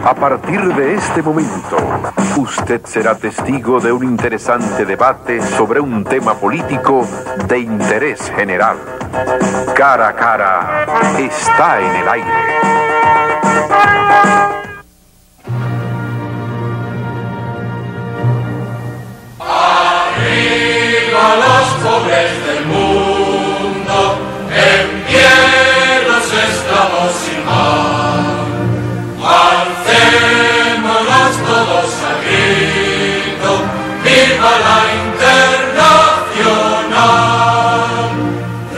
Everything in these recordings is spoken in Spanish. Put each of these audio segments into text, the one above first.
A partir de este momento, usted será testigo de un interesante debate sobre un tema político de interés general. Cara a cara está en el aire. Arriba los pobres del mundo, en pie los esclavos sin mar. Alcémonos todos al grito, viva la Internacional.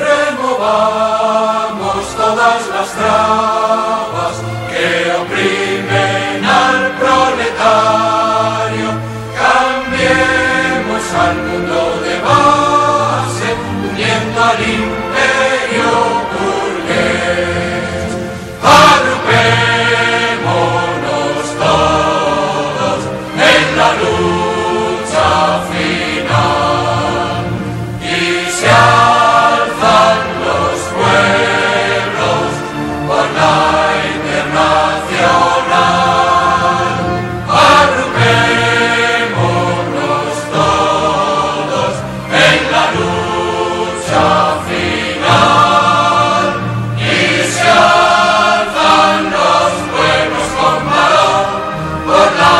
Removamos todas las trabas que oprimen al proletario. Cambiemos al mundo de base, uniendo al imperio burgués. Agrupémonos todos en la lucha final, y se alzan los pueblos por la Internacional. Agrupémonos todos en la lucha final, y se alzan los pueblos con valor por la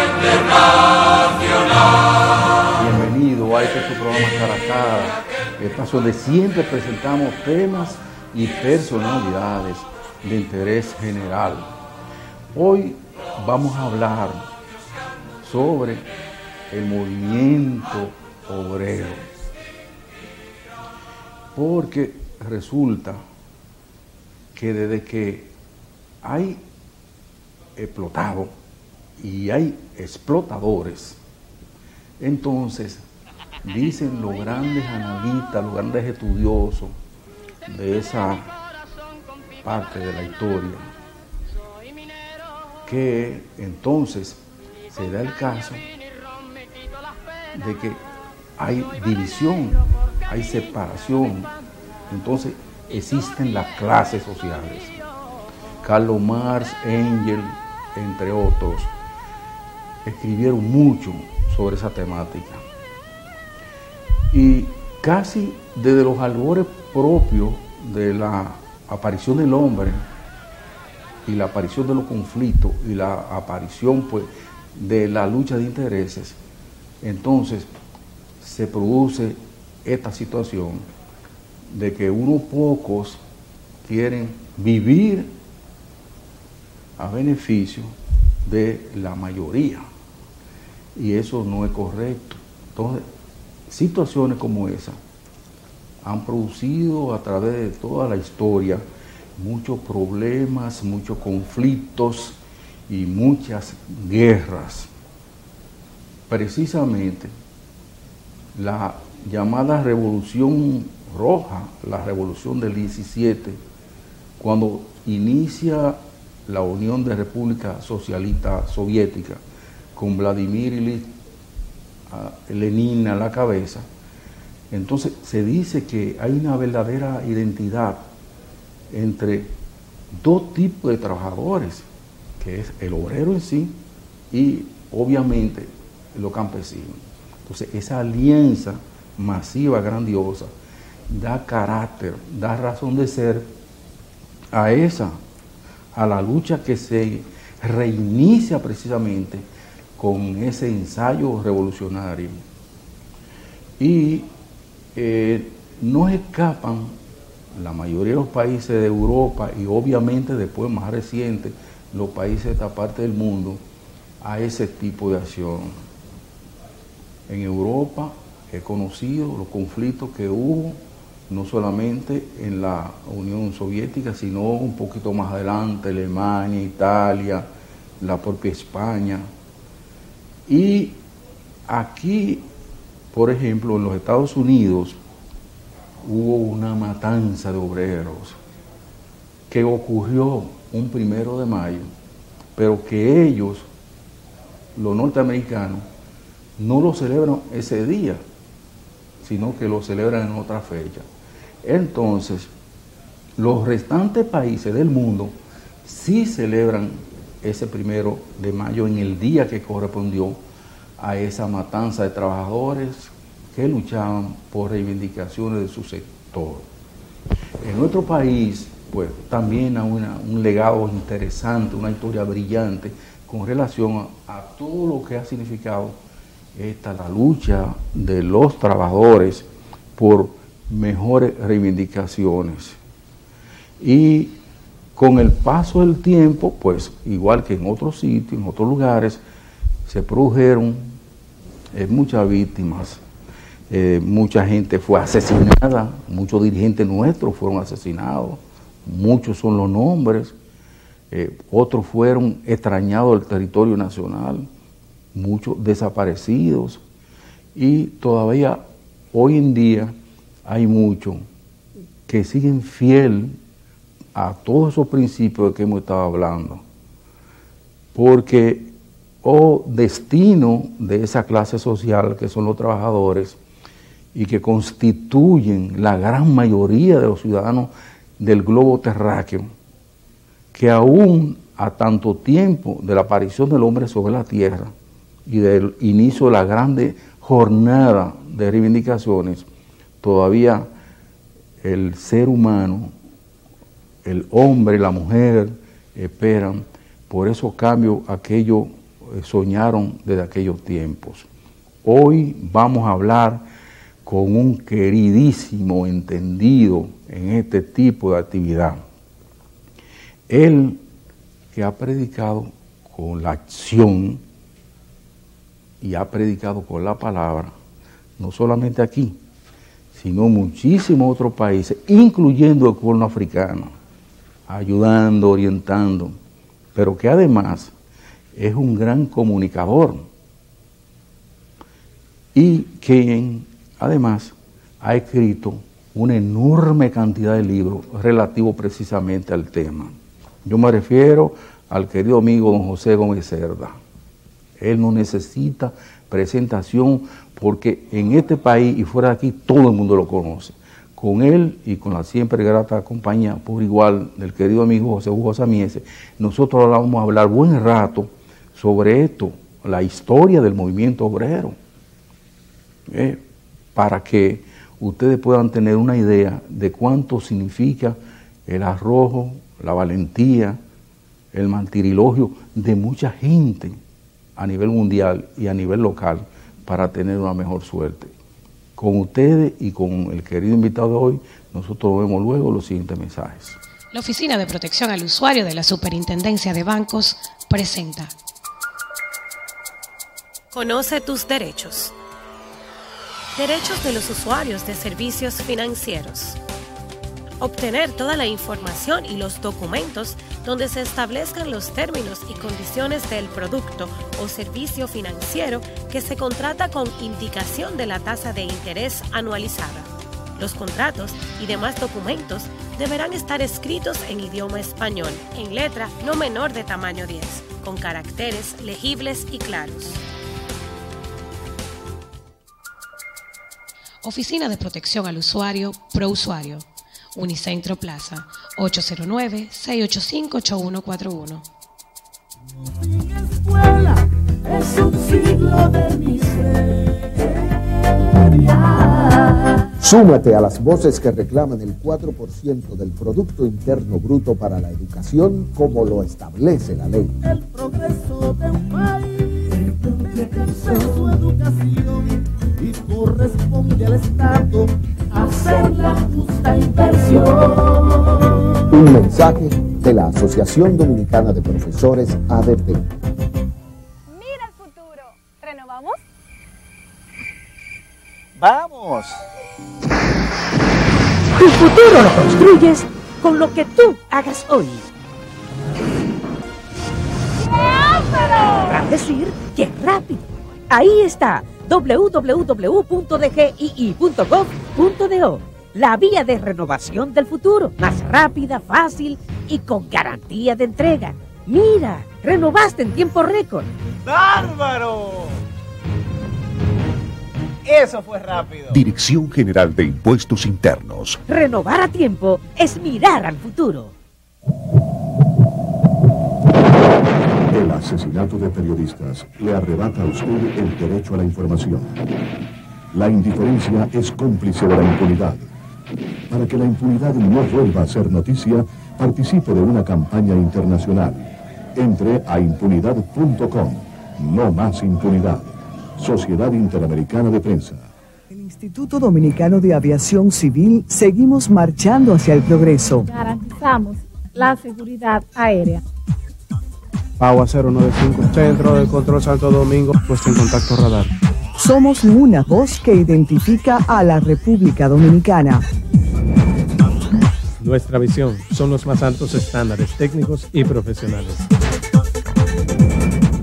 Internacional. Bienvenido a este su programa Cara a Cara, espacio donde siempre presentamos temas y personalidades de interés general. Hoy vamos a hablar sobre el movimiento obrero, porque resulta que desde que hay explotado y hay explotadores, entonces dicen los grandes analistas, los grandes estudiosos de esa parte de la historia, que entonces se da el caso de que hay división, hay separación, entonces existen las clases sociales. Carlos Marx, Engels, entre otros, escribieron mucho sobre esa temática. Y casi desde los albores propios de la aparición del hombre y la aparición de los conflictos y la aparición pues de la lucha de intereses, entonces se produce esta situación de que unos pocos quieren vivir a beneficio de la mayoría, y eso no es correcto. Entonces, situaciones como esa han producido a través de toda la historia muchos problemas, muchos conflictos y muchas guerras. Precisamente la llamada Revolución Roja, la Revolución del 17, cuando inicia la Unión de República Socialista Soviética con Vladimir Ilich Lenin a la cabeza, entonces se dice que hay una verdadera identidad entre dos tipos de trabajadores, que es el obrero en sí y obviamente los campesinos. Entonces esa alianza masiva, grandiosa, da carácter, da razón de ser a la lucha que se reinicia precisamente con ese ensayo revolucionario. Y no escapan la mayoría de los países de Europa y obviamente después más reciente los países de esta parte del mundo a ese tipo de acción. En Europa he conocido los conflictos que hubo no solamente en la Unión Soviética, sino un poquito más adelante, Alemania, Italia, la propia España. Y aquí, por ejemplo, en los Estados Unidos, hubo una matanza de obreros que ocurrió un 1 de mayo, pero que ellos, los norteamericanos, no lo celebran ese día, sino que lo celebran en otra fecha. Entonces, los restantes países del mundo sí celebran ese 1 de mayo en el día que correspondió a esa matanza de trabajadores que luchaban por reivindicaciones de su sector. En nuestro país, pues también hay un legado interesante, una historia brillante con relación a todo lo que ha significado la lucha de los trabajadores por mejores reivindicaciones. Y con el paso del tiempo, pues igual que en otros sitios, en otros lugares, se produjeron muchas víctimas, mucha gente fue asesinada, muchos dirigentes nuestros fueron asesinados, muchos son los nombres, otros fueron extrañados del territorio nacional, muchos desaparecidos, y todavía hoy en día hay muchos que siguen fiel a todos esos principios de que hemos estado hablando, porque destino de esa clase social que son los trabajadores y que constituyen la gran mayoría de los ciudadanos del globo terráqueo, que aún a tanto tiempo de la aparición del hombre sobre la tierra y del inicio de la grande jornada de reivindicaciones, todavía el ser humano, el hombre y la mujer esperan por esos cambios aquellos soñaron desde aquellos tiempos. Hoy vamos a hablar con un queridísimo entendido en este tipo de actividad. Él que ha predicado con la acción y ha predicado con la palabra, no solamente aquí, sino en muchísimos otros países, incluyendo el pueblo africano, ayudando, orientando, pero que además es un gran comunicador y quien además ha escrito una enorme cantidad de libros relativos precisamente al tema. Yo me refiero al querido amigo don José Gómez Cerda. Él no necesita presentación porque en este país y fuera de aquí todo el mundo lo conoce. Con él y con la siempre grata compañía por igual del querido amigo José Hugo Samiese, nosotros vamos a hablar buen rato sobre esto, la historia del movimiento obrero, para que ustedes puedan tener una idea de cuánto significa el arrojo, la valentía, el martirilogio de mucha gente a nivel mundial y a nivel local para tener una mejor suerte. Con ustedes y con el querido invitado de hoy, nosotros vemos luego los siguientes mensajes. La Oficina de Protección al Usuario de la Superintendencia de Bancos presenta. Conoce tus derechos. Derechos de los usuarios de servicios financieros. Obtener toda la información y los documentos donde se establezcan los términos y condiciones del producto o servicio financiero que se contrata con indicación de la tasa de interés anualizada. Los contratos y demás documentos deberán estar escritos en idioma español, en letra no menor de tamaño 10, con caracteres legibles y claros. Oficina de Protección al Usuario, ProUsuario. Unicentro Plaza, 809-685-8141. Sin escuela es un siglo de miseria. Súmate a las voces que reclaman el 4% del Producto Interno Bruto para la educación como lo establece la ley. El progreso de un país depende de su educación y corresponde al Estado hacer la justa inversión. Un mensaje de la Asociación Dominicana de Profesores ADP. Mira el futuro. ¿Renovamos? ¡Vamos! Tu futuro lo construyes con lo que tú hagas hoy. Para decir que rápido. Ahí está www.dgii.gov.do. La vía de renovación del futuro, más rápida, fácil y con garantía de entrega. Mira, renovaste en tiempo récord. ¡Bárbaro! Eso fue rápido. Dirección General de Impuestos Internos. Renovar a tiempo es mirar al futuro. asesinato de periodistas le arrebata a usted el derecho a la información. La indiferencia es cómplice de la impunidad. Para que la impunidad no vuelva a ser noticia, participe de una campaña internacional. Entre a impunidad.com. No más impunidad. Sociedad Interamericana de Prensa. El Instituto Dominicano de Aviación Civil seguimos marchando hacia el progreso. Garantizamos la seguridad aérea. Agua 095, Centro de Control Santo Domingo, puesto en contacto radar. Somos una voz que identifica a la República Dominicana. Nuestra visión son los más altos estándares técnicos y profesionales.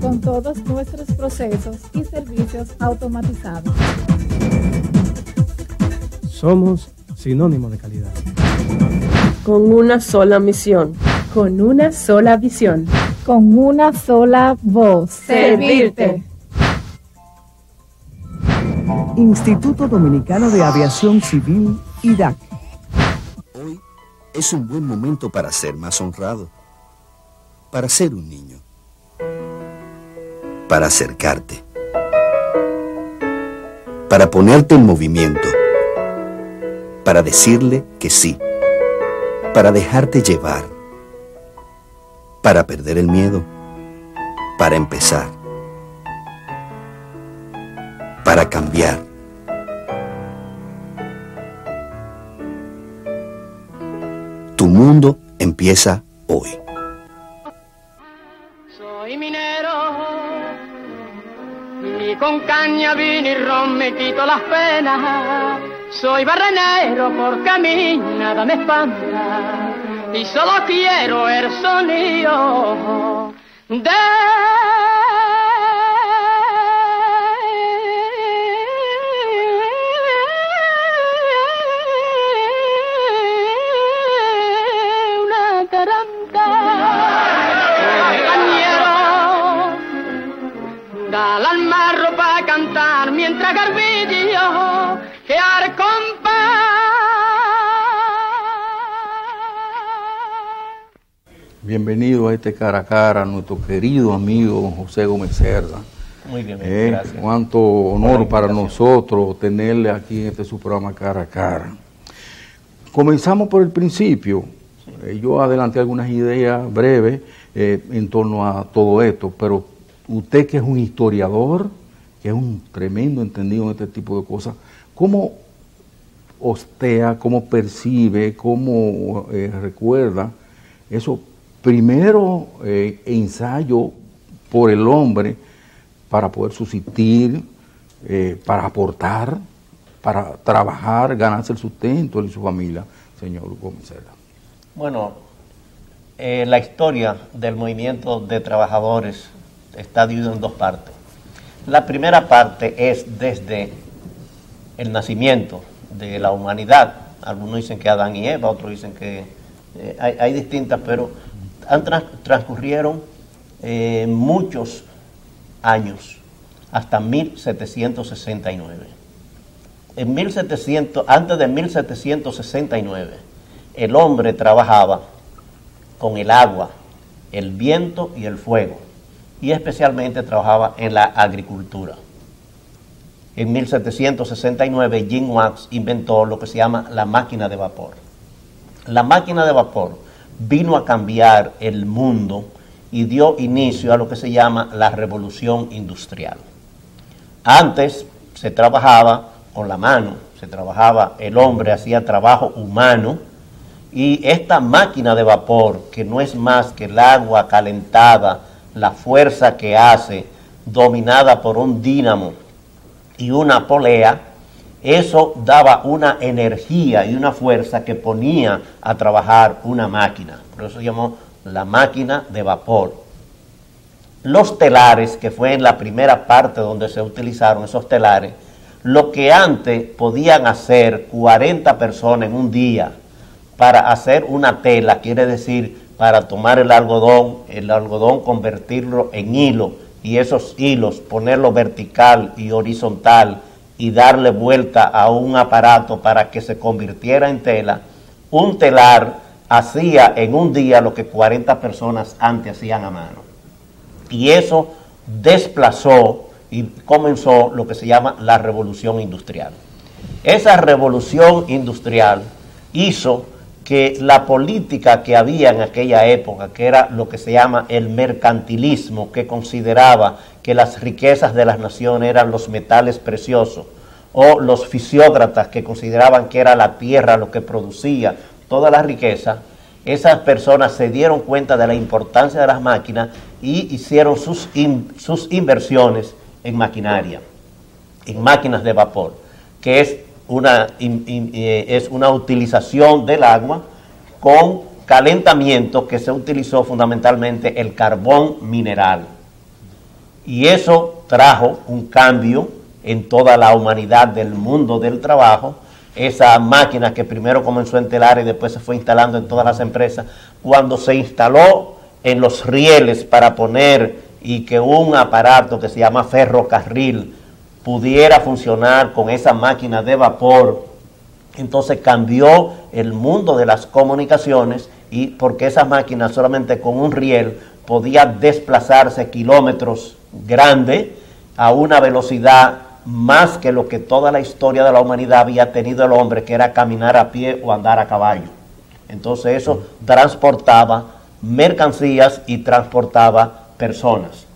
Con todos nuestros procesos y servicios automatizados. Somos sinónimo de calidad. Con una sola misión. Con una sola visión. Con una sola voz. Servirte. Instituto Dominicano de Aviación Civil, IDAC. Hoy es un buen momento para ser más honrado. Para ser un niño. Para acercarte. Para ponerte en movimiento. Para decirle que sí. Para dejarte llevar. Para perder el miedo. Para empezar. Para cambiar. Tu mundo empieza hoy. Soy minero y con caña, vino y ron me quito las penas. Soy barrenero porque a mí nada me espanta y solo quiero el sonido de una taranta. Compañero, dale al marro para cantar mientras garbillo que al compás. Bienvenido a este cara a cara, nuestro querido amigo José Gómez Cerda. Muy bien, gracias. Cuánto honor para nosotros tenerle aquí en este su programa Cara a Cara. Comenzamos por el principio. Yo adelanté algunas ideas breves en torno a todo esto, pero usted que es un historiador, que es un tremendo entendido en este tipo de cosas, ¿cómo ostea, cómo percibe, cómo recuerda eso? Primero, ensayo por el hombre para poder subsistir, para aportar, para trabajar, ganarse el sustento de su familia, señor Gómez Cerda. Bueno, la historia del movimiento de trabajadores está dividida en dos partes. La primera parte es desde el nacimiento de la humanidad. Algunos dicen que Adán y Eva, otros dicen que hay distintas, pero transcurrieron muchos años, hasta 1769. Antes de 1769, el hombre trabajaba con el agua, el viento y el fuego, y especialmente trabajaba en la agricultura. En 1769, Jim Wax inventó lo que se llama la máquina de vapor. La máquina de vapor vino a cambiar el mundo y dio inicio a lo que se llama la revolución industrial. Antes se trabajaba con la mano, el hombre hacía trabajo humano, y esta máquina de vapor, que no es más que el agua calentada, la fuerza que hace, dominada por un dínamo y una polea, eso daba una energía y una fuerza que ponía a trabajar una máquina. Por eso se llamó la máquina de vapor. Los telares, que fue en la primera parte donde se utilizaron esos telares, lo que antes podían hacer 40 personas en un día para hacer una tela, quiere decir, para tomar el algodón convertirlo en hilo, y esos hilos ponerlo vertical y horizontal, y darle vuelta a un aparato para que se convirtiera en tela. Un telar hacía en un día lo que 40 personas antes hacían a mano. Y eso desplazó y comenzó lo que se llama la revolución industrial. Esa revolución industrial hizo que la política que había en aquella época, que era lo que se llama el mercantilismo, que consideraba que las riquezas de las naciones eran los metales preciosos, o los fisiócratas que consideraban que era la tierra lo que producía toda la riqueza, esas personas se dieron cuenta de la importancia de las máquinas y hicieron sus inversiones en maquinaria, en máquinas de vapor, que es una utilización del agua con calentamiento, que se utilizó fundamentalmente el carbón mineral. Y eso trajo un cambio en toda la humanidad del mundo del trabajo. Esa máquina que primero comenzó en telar y después se fue instalando en todas las empresas, cuando se instaló en los rieles para poner y que un aparato que se llama ferrocarril pudiera funcionar con esa máquina de vapor, entonces cambió el mundo de las comunicaciones, y porque esa máquina solamente con un riel podía desplazarse kilómetros grandes a una velocidad más que lo que toda la historia de la humanidad había tenido el hombre, que era caminar a pie o andar a caballo. Entonces eso transportaba mercancías y transportaba personas.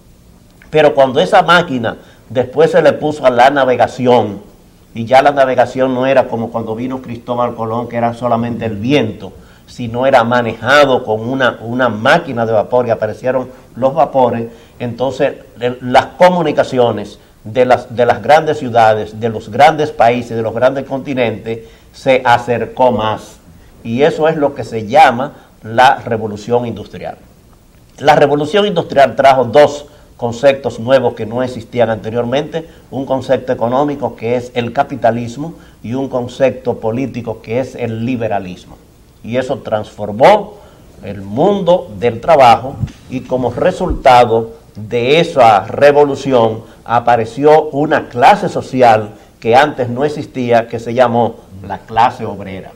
Pero cuando esa máquina después se le puso a la navegación, y ya la navegación no era como cuando vino Cristóbal Colón, que era solamente el viento, sino era manejado con una máquina de vapor y aparecieron los vapores. Entonces las comunicaciones de las grandes ciudades, de los grandes países, de los grandes continentes, se acercó más. Y eso es lo que se llama la revolución industrial. La revolución industrial trajo dos conceptos nuevos que no existían anteriormente: un concepto económico, que es el capitalismo, y un concepto político, que es el liberalismo. Y eso transformó el mundo del trabajo, y como resultado de esa revolución apareció una clase social que antes no existía, que se llamó la clase obrera.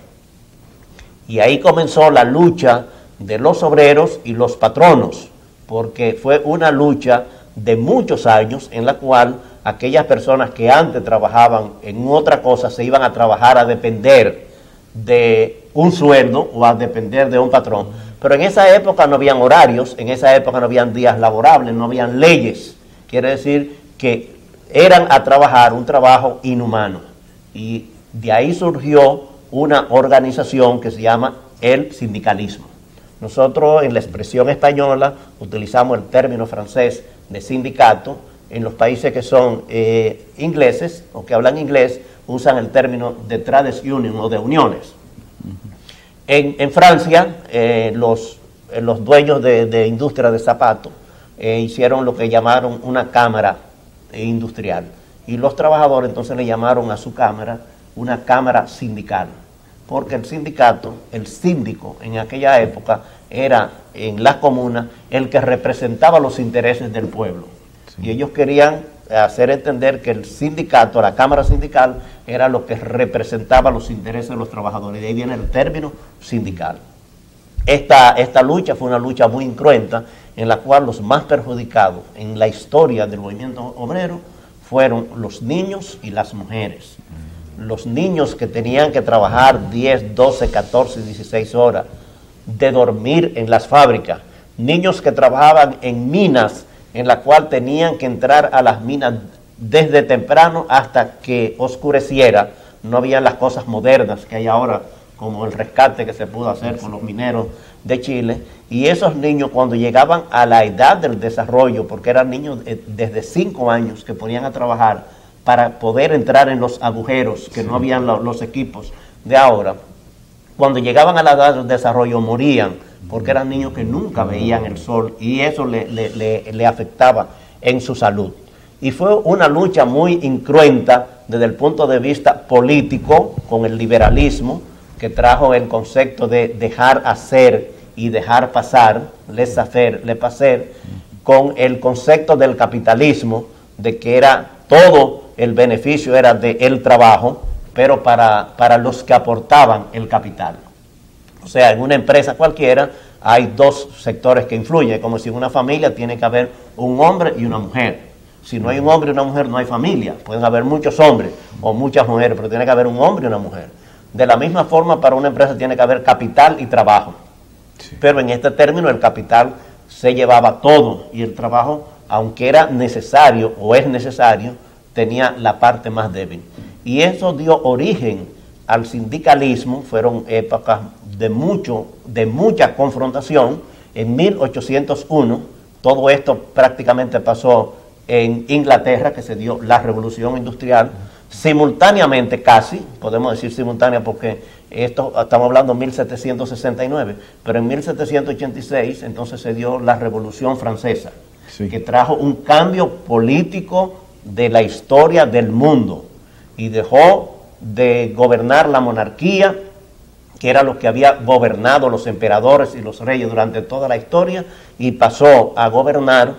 Y ahí comenzó la lucha de los obreros y los patronos, porque fue una lucha de muchos años en la cual aquellas personas que antes trabajaban en otra cosa se iban a trabajar a depender de un sueldo o a depender de un patrón. Pero en esa época no habían horarios, en esa época no habían días laborables, no habían leyes. Quiere decir que eran a trabajar un trabajo inhumano. Y de ahí surgió una organización que se llama el sindicalismo. Nosotros en la expresión española utilizamos el término francés de sindicato. En los países que son ingleses o que hablan inglés usan el término de trades union o de uniones. En Francia los dueños de industria de zapatos hicieron lo que llamaron una cámara industrial, y los trabajadores entonces le llamaron a su cámara una cámara sindical, porque el sindicato, el síndico en aquella época era en las comunas el que representaba los intereses del pueblo. Sí. Y ellos querían hacer entender que el sindicato, la cámara sindical, era lo que representaba los intereses de los trabajadores. De ahí viene el término sindical. Esta lucha fue una lucha muy incruenta, en la cual los más perjudicados en la historia del movimiento obrero fueron los niños y las mujeres. Los niños que tenían que trabajar 10, 12, 14, 16 horas, de dormir en las fábricas, niños que trabajaban en minas, en la cual tenían que entrar a las minas desde temprano hasta que oscureciera. No habían las cosas modernas que hay ahora, como el rescate que se pudo hacer con los mineros de Chile. Y esos niños, cuando llegaban a la edad del desarrollo, porque eran niños desde 5 años que ponían a trabajar para poder entrar en los agujeros, que no habían los equipos de ahora, cuando llegaban a la edad del desarrollo morían, porque eran niños que nunca veían el sol, y eso le afectaba en su salud. Y fue una lucha muy incruenta desde el punto de vista político, con el liberalismo, que trajo el concepto de dejar hacer y dejar pasar, laissez-faire, laissez-passer, con el concepto del capitalismo, de que era todo el beneficio era del trabajo, pero para los que aportaban el capital. O sea, en una empresa cualquiera hay dos sectores que influyen, como si en una familia tiene que haber un hombre y una mujer. Si no hay un hombre y una mujer, no hay familia. Pueden haber muchos hombres o muchas mujeres, pero tiene que haber un hombre y una mujer. De la misma forma, para una empresa tiene que haber capital y trabajo. Sí. Pero en este término el capital se llevaba todo y el trabajo, aunque era necesario o es necesario, tenía la parte más débil. Y eso dio origen al sindicalismo. Fueron épocas de mucha confrontación. En 1801, todo esto prácticamente pasó en Inglaterra, que se dio la revolución industrial, simultáneamente casi, podemos decir simultánea porque esto estamos hablando de 1769, pero en 1786 entonces se dio la revolución francesa, sí, que trajo un cambio político de la historia del mundo y dejó de gobernar la monarquía, que era lo que había gobernado los emperadores y los reyes durante toda la historia, y pasó a gobernar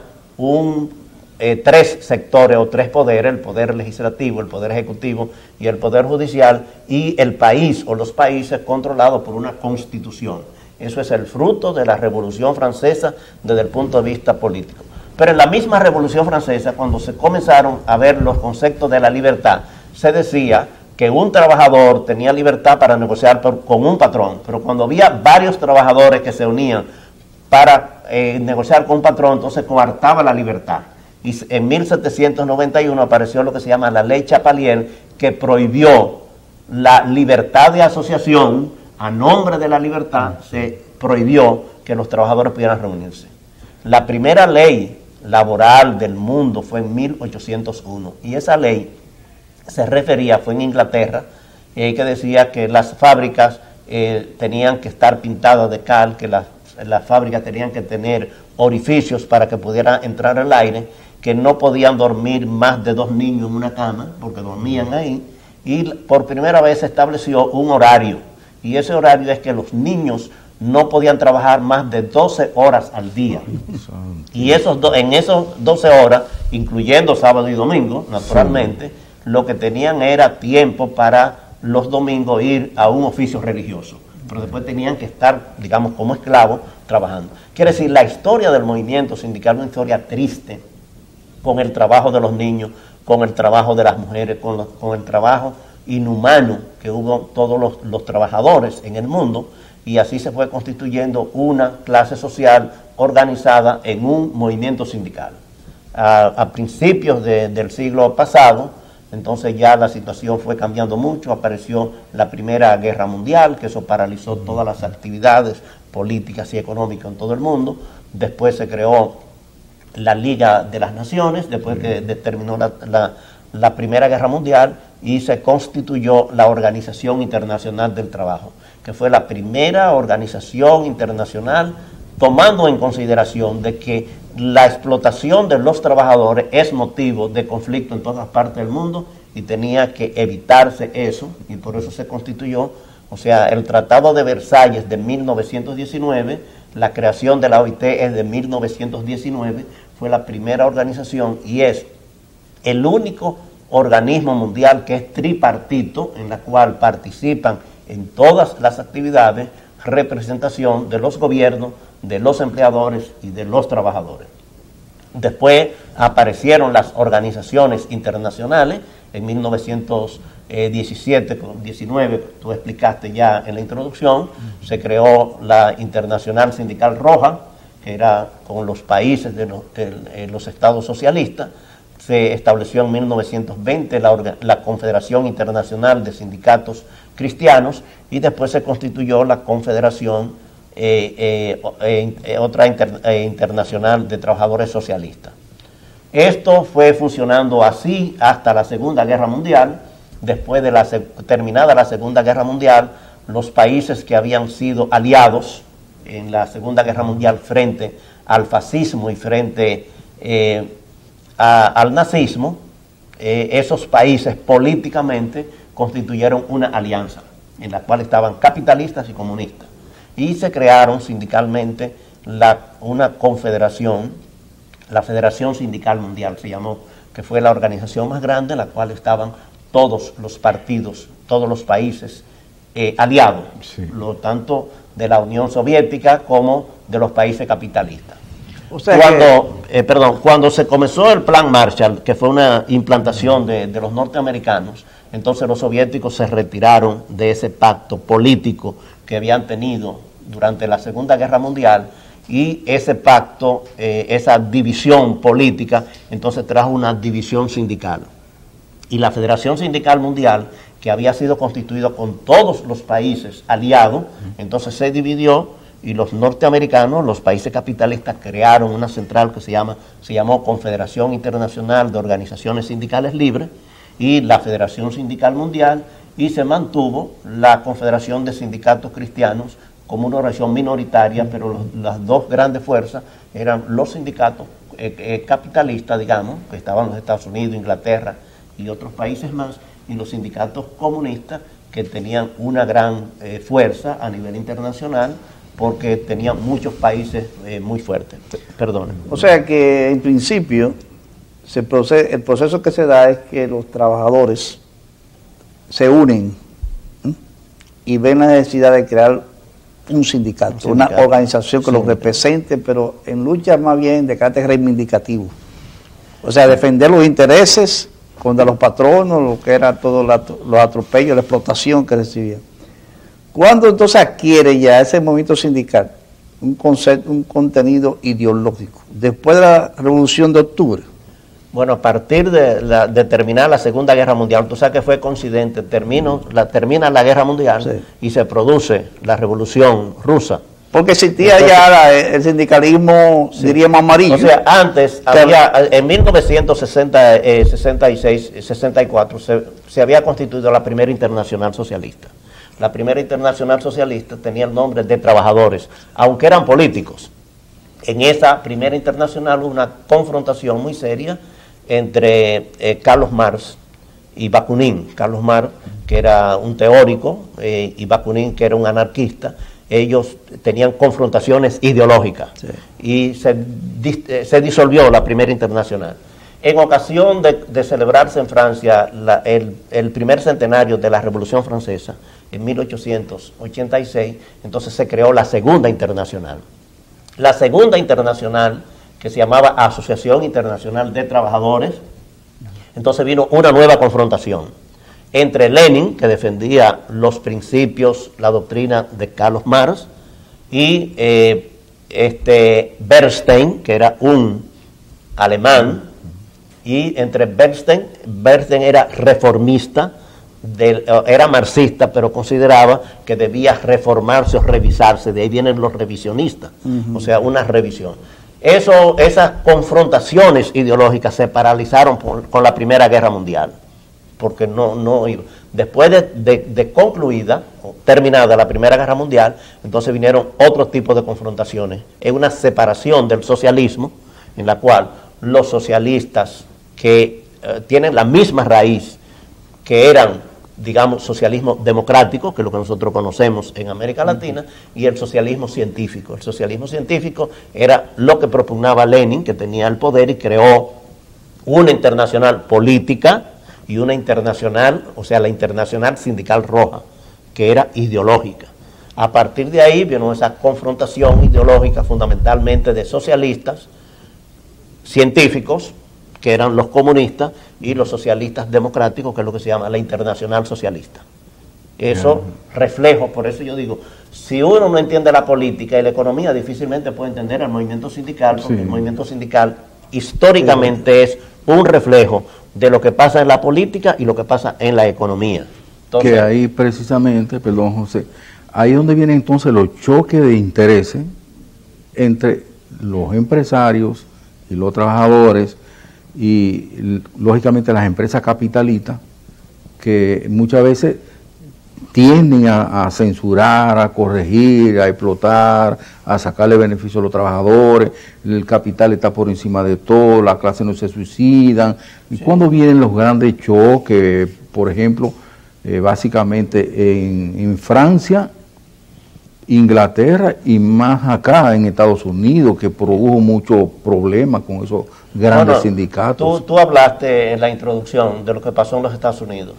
tres sectores o tres poderes: el poder legislativo, el poder ejecutivo y el poder judicial, y el país o los países controlados por una constitución. Eso es el fruto de la Revolución Francesa desde el punto de vista político. Pero en la misma Revolución Francesa, cuando se comenzaron a ver los conceptos de la libertad, se decía que un trabajador tenía libertad para negociar con un patrón, pero cuando había varios trabajadores que se unían para negociar con un patrón, entonces coartaba la libertad. Y en 1791 apareció lo que se llama la Ley Chapalier, que prohibió la libertad de asociación. A nombre de la libertad se prohibió que los trabajadores pudieran reunirse. La primera ley laboral del mundo fue en 1801, y esa ley se refería, fue en Inglaterra, que decía que las fábricas tenían que estar pintadas de cal, que las fábricas tenían que tener orificios para que pudiera entrar el aire, que no podían dormir más de 2 niños en una cama, porque dormían ahí, y por primera vez se estableció un horario, y ese horario es que los niños no podían trabajar más de 12 horas al día, y en esos 12 horas, incluyendo sábado y domingo, naturalmente, sí, lo que tenían era tiempo para los domingos ir a un oficio religioso, pero después tenían que estar, digamos, como esclavos trabajando. Quiere decir, la historia del movimiento sindical es una historia triste, con el trabajo de los niños, con el trabajo de las mujeres, con el trabajo inhumano que hubo todos los trabajadores en el mundo, y así se fue constituyendo una clase social organizada en un movimiento sindical. A principios del siglo pasado, entonces ya la situación fue cambiando mucho, apareció la Primera Guerra Mundial, que eso paralizó todas las actividades políticas y económicas en todo el mundo. Después se creó la Liga de las Naciones, después que terminó la Primera Guerra Mundial, y se constituyó la Organización Internacional del Trabajo, que fue la primera organización internacional tomando en consideración de que la explotación de los trabajadores es motivo de conflicto en todas partes del mundo y tenía que evitarse eso, y por eso se constituyó, o sea, el Tratado de Versalles de 1919, la creación de la OIT es de 1919, fue la primera organización y es el único organismo mundial que es tripartito, en la cual participan en todas las actividades representación de los gobiernos, de los empleadores y de los trabajadores. Después aparecieron las organizaciones internacionales en 1917, 19, tú explicaste ya en la introducción, se creó la Internacional Sindical Roja, que era con los países de los estados socialistas. Se estableció en 1920 la Confederación Internacional de Sindicatos Cristianos, y después se constituyó la Confederación Internacional de Trabajadores Socialistas. Esto fue funcionando así hasta la Segunda Guerra Mundial. Después de terminada la Segunda Guerra Mundial, los países que habían sido aliados en la Segunda Guerra Mundial frente al fascismo y frente al nazismo, esos países políticamente constituyeron una alianza en la cual estaban capitalistas y comunistas, y se crearon sindicalmente una confederación, la Federación Sindical Mundial se llamó, que fue la organización más grande en la cual estaban todos los partidos, todos los países aliado, tanto de la Unión Soviética como de los países capitalistas. O sea cuando se comenzó el Plan Marshall, que fue una implantación de los norteamericanos, entonces los soviéticos se retiraron de ese pacto político que habían tenido durante la Segunda Guerra Mundial, y ese pacto, esa división política, entonces trajo una división sindical. Y la Federación Sindical Mundial, que había sido constituida con todos los países aliados, entonces se dividió, y los norteamericanos, los países capitalistas, crearon una central que se llamó Confederación Internacional de Organizaciones Sindicales Libres, y la Federación Sindical Mundial, y se mantuvo la Confederación de Sindicatos Cristianos como una organización minoritaria, pero las dos grandes fuerzas eran los sindicatos capitalistas, digamos, que estaban en los Estados Unidos, Inglaterra y otros países más, y los sindicatos comunistas, que tenían una gran fuerza a nivel internacional, porque tenían muchos países muy fuertes. Perdón. O sea que en principio el proceso que se da es que los trabajadores se unen y ven la necesidad de crear un sindicato, una organización que los represente, pero en lucha más bien de carácter reivindicativo. O sea, defender los intereses contra los patronos, lo que era todos los atropellos, la explotación que recibían. ¿Cuándo entonces adquiere ya ese movimiento sindical un concepto, un contenido ideológico? Después de la Revolución de Octubre. Bueno, a partir de terminar la Segunda Guerra Mundial, tú sabes que fue coincidente, termina la Guerra Mundial y se produce la Revolución Rusa. Porque existía ya el sindicalismo, diríamos, amarillo. O sea, antes, en 1966-64, se había constituido la primera Internacional Socialista. La primera Internacional Socialista tenía el nombre de Trabajadores, aunque eran políticos. En esa primera internacional hubo una confrontación muy seria entre Carlos Marx y Bakunin. Carlos Marx, que era un teórico, y Bakunin, que era un anarquista. Ellos tenían confrontaciones ideológicas y se disolvió la primera internacional. En ocasión de celebrarse en Francia el primer centenario de la Revolución Francesa, en 1886, entonces se creó la Segunda Internacional. La Segunda Internacional, que se llamaba Asociación Internacional de Trabajadores, entonces vino una nueva confrontación entre Lenin, que defendía los principios, la doctrina de Carlos Marx, y Bernstein, que era un alemán, y entre Bernstein era reformista, era marxista, pero consideraba que debía reformarse o revisarse, de ahí vienen los revisionistas, o sea, una revisión. Esas confrontaciones ideológicas se paralizaron con la Primera Guerra Mundial, porque no iba. Después de concluida, o terminada la Primera Guerra Mundial, entonces vinieron otros tipos de confrontaciones. Es una separación del socialismo, en la cual los socialistas que tienen la misma raíz, que eran, digamos, socialismo democrático, que es lo que nosotros conocemos en América Latina, y el socialismo científico. El socialismo científico era lo que propugnaba Lenin, que tenía el poder y creó una internacional política y una internacional, o sea, la Internacional Sindical Roja, que era ideológica. A partir de ahí vino esa confrontación ideológica fundamentalmente de socialistas, científicos, que eran los comunistas, y los socialistas democráticos, que es lo que se llama la Internacional Socialista. Eso reflejo, por eso yo digo, si uno no entiende la política y la economía, difícilmente puede entender el movimiento sindical, porque el movimiento sindical históricamente es un reflejo de lo que pasa en la política y lo que pasa en la economía. Entonces, que ahí precisamente, perdón José, ahí es donde vienen entonces los choques de intereses entre los empresarios y los trabajadores, y lógicamente las empresas capitalistas, que muchas veces tienden a censurar, a corregir, a explotar, a sacarle beneficio a los trabajadores. El capital está por encima de todo, las clases no se suicidan. Y cuando vienen los grandes choques, por ejemplo, básicamente en Francia, Inglaterra y más acá en Estados Unidos, que produjo muchos problemas con esos grandes sindicatos. Tú hablaste en la introducción de lo que pasó en los Estados Unidos.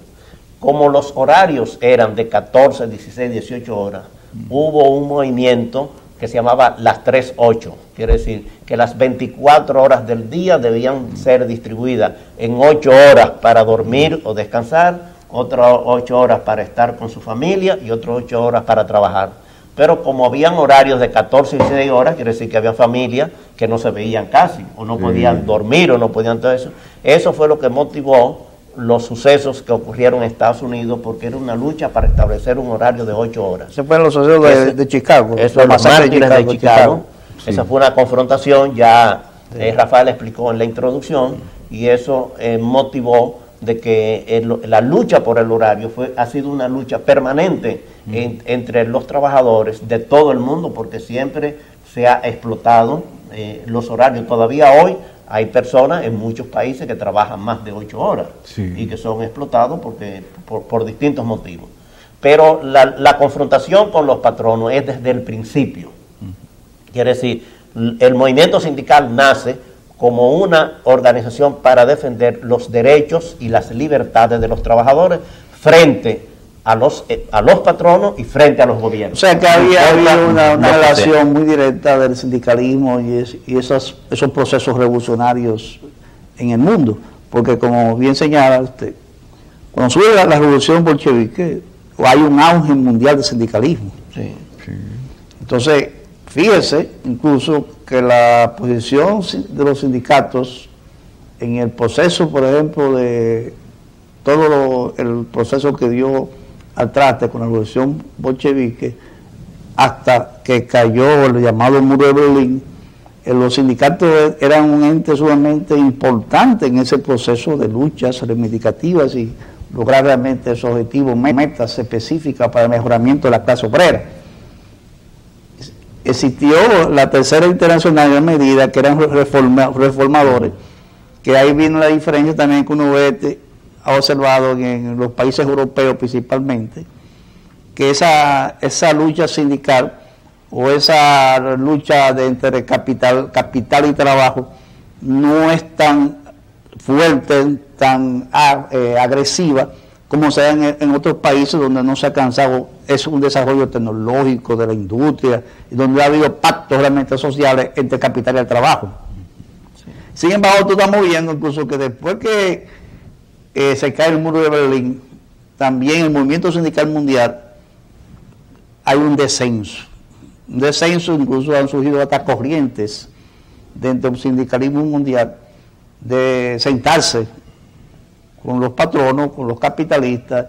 como los horarios eran de 14, 16, 18 horas, hubo un movimiento que se llamaba las 3-8, quiere decir que las 24 horas del día debían ser distribuidas en 8 horas para dormir o descansar, otras 8 horas para estar con su familia y otras 8 horas para trabajar. Pero como habían horarios de 14 y 16 horas, quiere decir que había familias que no se veían casi, o no podían dormir, o no podían todo eso. Eso fue lo que motivó los sucesos que ocurrieron en Estados Unidos, porque era una lucha para establecer un horario de 8 horas. Se fueron los sucesos de Chicago. Eso es los mártires de Chicago. Sí. Esa fue una confrontación, ya Rafael explicó en la introducción, y eso motivó de que la lucha por el horario ha sido una lucha permanente entre los trabajadores de todo el mundo, porque siempre se ha explotado los horarios. Todavía hoy hay personas en muchos países que trabajan más de 8 horas y que son explotados por distintos motivos. Pero la confrontación con los patronos es desde el principio. Quiere decir, el movimiento sindical nace como una organización para defender los derechos y las libertades de los trabajadores frente a los patronos y frente a los gobiernos. O sea que había una relación muy directa del sindicalismo y esos procesos revolucionarios en el mundo, porque como bien señala usted, cuando sube la revolución bolchevique hay un auge mundial de sindicalismo. Entonces, fíjese incluso que la posición de los sindicatos en el proceso, por ejemplo, de todo el proceso que dio al traste con la revolución bolchevique, hasta que cayó el llamado muro de Berlín, los sindicatos eran un ente sumamente importante en ese proceso de luchas reivindicativas y lograr realmente esos objetivos, metas específicas para el mejoramiento de la clase obrera. Existió la Tercera Internacional de medida que eran reformadores, que ahí vino la diferencia también que uno ha observado en los países europeos principalmente, que esa lucha sindical o esa lucha entre capital y trabajo no es tan fuerte, tan agresiva como se da en otros países donde no se ha alcanzado un desarrollo tecnológico de la industria y donde ha habido pactos realmente sociales entre capital y el trabajo. Sin embargo, tú estamos viendo incluso que después que se cae el muro de Berlín, también el movimiento sindical mundial hay un descenso. Un descenso, incluso han surgido hasta corrientes dentro del sindicalismo mundial de sentarse con los patronos, con los capitalistas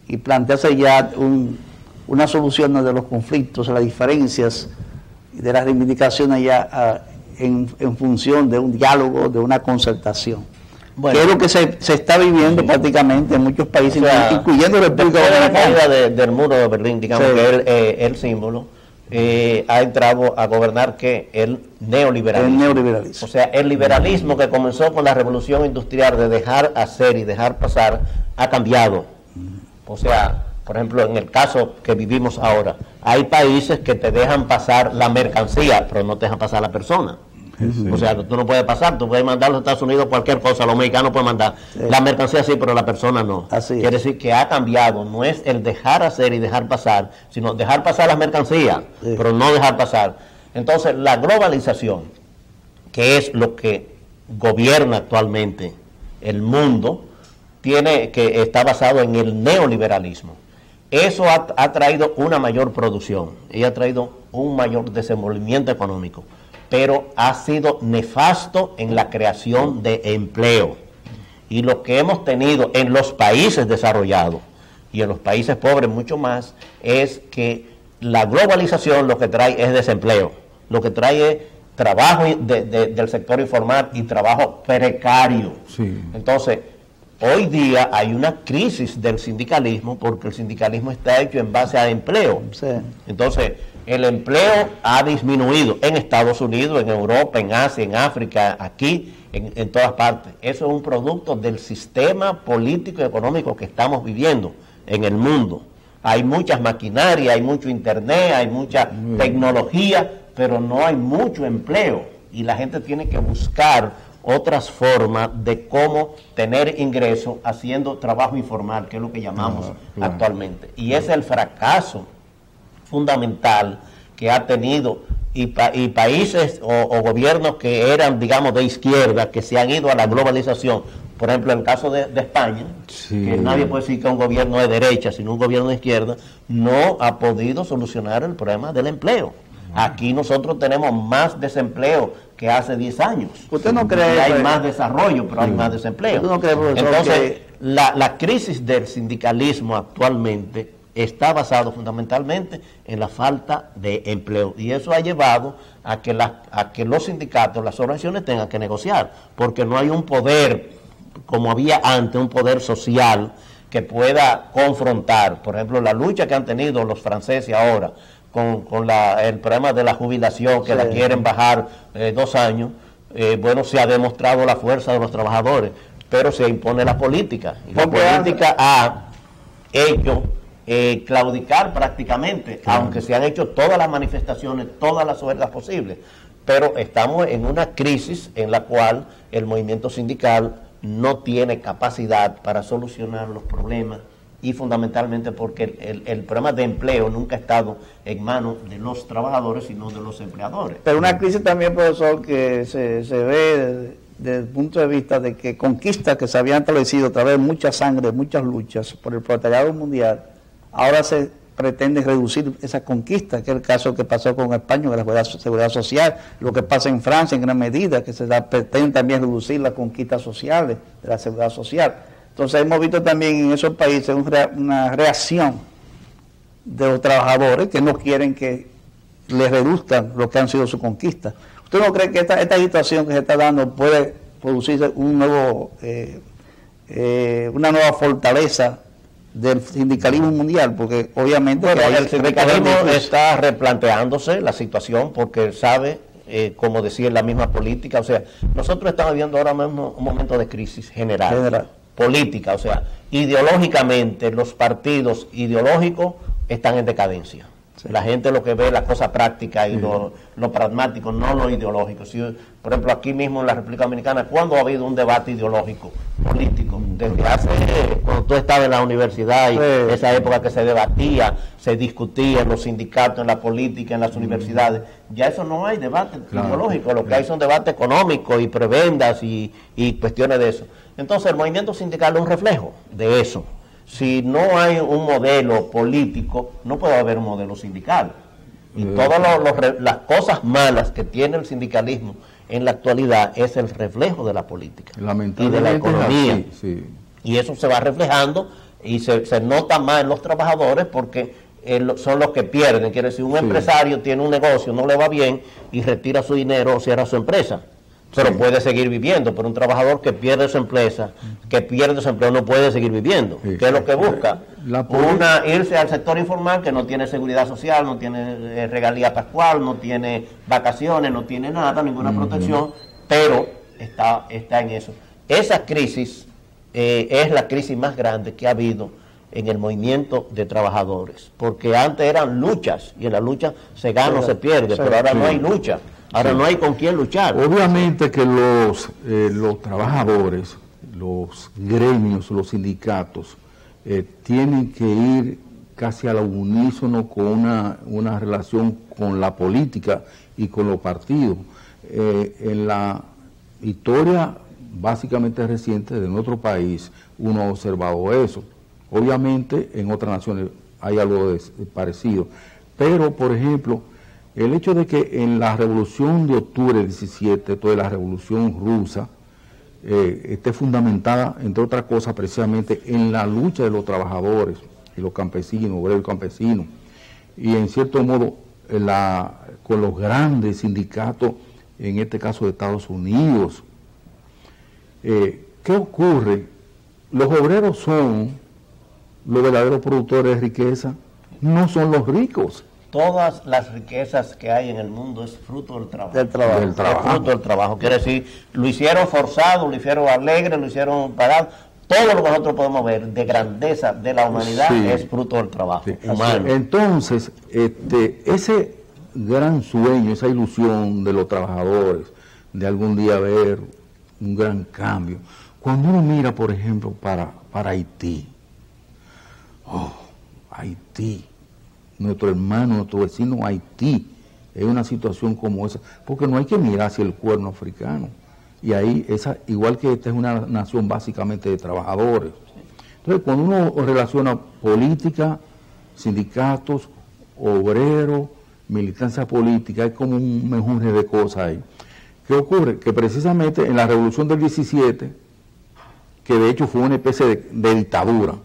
y plantearse ya una solución de los conflictos, las diferencias y de las reivindicaciones ya en función de un diálogo, de una concertación. Bueno, que es lo que se está viviendo prácticamente en muchos países, incluyendo República Dominicana. La caída del muro de Berlín, digamos que el símbolo, ha entrado a gobernar el neoliberalismo. O sea, el liberalismo que comenzó con la revolución industrial de dejar hacer y dejar pasar, ha cambiado. O sea, por ejemplo, en el caso que vivimos ahora, hay países que te dejan pasar la mercancía, pero no te dejan pasar la persona. O sea, tú no puedes pasar, tú puedes mandar a los Estados Unidos cualquier cosa, los mexicanos pueden mandar. La mercancía sí, pero la persona no. Quiere decir que ha cambiado, no es el dejar hacer y dejar pasar, sino dejar pasar las mercancías, pero no dejar pasar. Entonces, la globalización, que es lo que gobierna actualmente el mundo, que está basado en el neoliberalismo. Eso ha traído una mayor producción y ha traído un mayor desenvolvimiento económico, pero ha sido nefasto en la creación de empleo. Y lo que hemos tenido en los países desarrollados y en los países pobres mucho más, es que la globalización lo que trae es desempleo, lo que trae es trabajo del sector informal y trabajo precario. Entonces, hoy día hay una crisis del sindicalismo porque el sindicalismo está hecho en base a empleo. Entonces, el empleo ha disminuido en Estados Unidos, en Europa, en Asia, en África, aquí, en todas partes. Eso es un producto del sistema político y económico que estamos viviendo en el mundo. Hay muchas maquinarias, hay mucho internet, hay mucha tecnología, pero no hay mucho empleo. Y la gente tiene que buscar otras formas de cómo tener ingresos haciendo trabajo informal, que es lo que llamamos actualmente. Y ese es el fracaso fundamental que ha tenido y países o gobiernos que eran, digamos, de izquierda, que se han ido a la globalización. Por ejemplo, en el caso de España, que nadie puede decir que un gobierno de derecha, sino un gobierno de izquierda, no ha podido solucionar el problema del empleo. Aquí nosotros tenemos más desempleo que hace 10 años. ¿Usted no cree? Hay más desarrollo, pero hay más desempleo. ¿Usted no cree, profesor, entonces, la crisis del sindicalismo actualmente está basado fundamentalmente en la falta de empleo, y eso ha llevado a que los sindicatos, las organizaciones tengan que negociar, porque no hay un poder como había antes, un poder social que pueda confrontar, por ejemplo, la lucha que han tenido los franceses ahora con el problema de la jubilación, que la quieren bajar 2 años. Bueno, se ha demostrado la fuerza de los trabajadores, pero se impone la política, y la política ha hecho claudicar prácticamente, aunque se han hecho todas las manifestaciones, todas las huelgas posibles, pero estamos en una crisis en la cual el movimiento sindical no tiene capacidad para solucionar los problemas, y fundamentalmente porque el problema de empleo nunca ha estado en manos de los trabajadores, sino de los empleadores. Pero una crisis también, profesor, que se ve desde el punto de vista de que conquistas que se habían establecido a través de mucha sangre, muchas luchas por el proletariado mundial, ahora se pretende reducir esa conquista, que es el caso que pasó con España, con la seguridad social, lo que pasa en Francia en gran medida, que se pretende también reducir las conquistas sociales de la seguridad social. Entonces hemos visto también en esos países una reacción de los trabajadores que no quieren que les reduzcan lo que han sido sus conquistas. ¿Usted no cree que esta situación que se está dando puede producirse una nueva fortaleza del sindicalismo mundial? Porque obviamente el sindicalismo está replanteándose la situación, porque sabe, como decía en la misma política, o sea, nosotros estamos viviendo ahora mismo un momento de crisis general. Política, o sea, ideológicamente los partidos ideológicos están en decadencia. La gente lo que ve es la cosa práctica y lo pragmático, no lo ideológico. Si, por ejemplo, aquí mismo en la República Dominicana, ¿cuándo ha habido un debate ideológico, político? Desde hace, cuando tú estabas en la universidad, y esa época que se debatía, se discutía en los sindicatos, en la política, en las universidades, ya eso no hay debate ideológico, lo que hay son debates económicos y prebendas y cuestiones de eso. Entonces el movimiento sindical es un reflejo de eso. Si no hay un modelo político, no puede haber un modelo sindical. Y todas las cosas malas que tiene el sindicalismo en la actualidad es el reflejo de la política y de la economía. Y eso se va reflejando y se nota más en los trabajadores, porque son los que pierden. Quiere decir, un empresario tiene un negocio, no le va bien y retira su dinero o cierra su empresa, pero puede seguir viviendo. Pero un trabajador que pierde su empresa, que pierde su empleo, no puede seguir viviendo. ¿Qué es lo que busca? Irse al sector informal, que no tiene seguridad social, no tiene regalía pascual, no tiene vacaciones, no tiene nada, ninguna protección, pero está en eso. Esa crisis es la crisis más grande que ha habido en el movimiento de trabajadores, porque antes eran luchas, y en la lucha se gana o se pierde, pero ahora no hay lucha. Ahora no hay con quién luchar. Obviamente que los trabajadores, los gremios, los sindicatos, tienen que ir casi al unísono con una relación con la política y con los partidos. En la historia básicamente reciente de nuestro país, uno ha observado eso. Obviamente en otras naciones hay algo parecido, pero por ejemplo, el hecho de que en la revolución de octubre del 17, toda la revolución rusa, esté fundamentada, entre otras cosas, precisamente en la lucha de los trabajadores y los campesinos, obreros y campesinos, y en cierto modo con los grandes sindicatos, en este caso de Estados Unidos. ¿Qué ocurre? Los obreros son los verdaderos productores de riqueza, no son los ricos. Todas las riquezas que hay en el mundo es fruto del trabajo. Del trabajo. Es fruto del trabajo. Quiere decir, lo hicieron forzado, lo hicieron alegre, lo hicieron pagado. Todo lo que nosotros podemos ver de grandeza de la humanidad es fruto del trabajo humano. Entonces, ese gran sueño, esa ilusión de los trabajadores de algún día ver un gran cambio. Cuando uno mira, por ejemplo, para Haití, Haití, nuestro hermano, nuestro vecino Haití, es una situación como esa, porque no hay que mirar hacia el cuerno africano. Y ahí, igual que esta es una nación básicamente de trabajadores. Entonces, cuando uno relaciona política, sindicatos, obreros, militancia política, hay como un mejunje de cosas ahí. ¿Qué ocurre? Que precisamente en la Revolución del 17, que de hecho fue una especie de dictadura,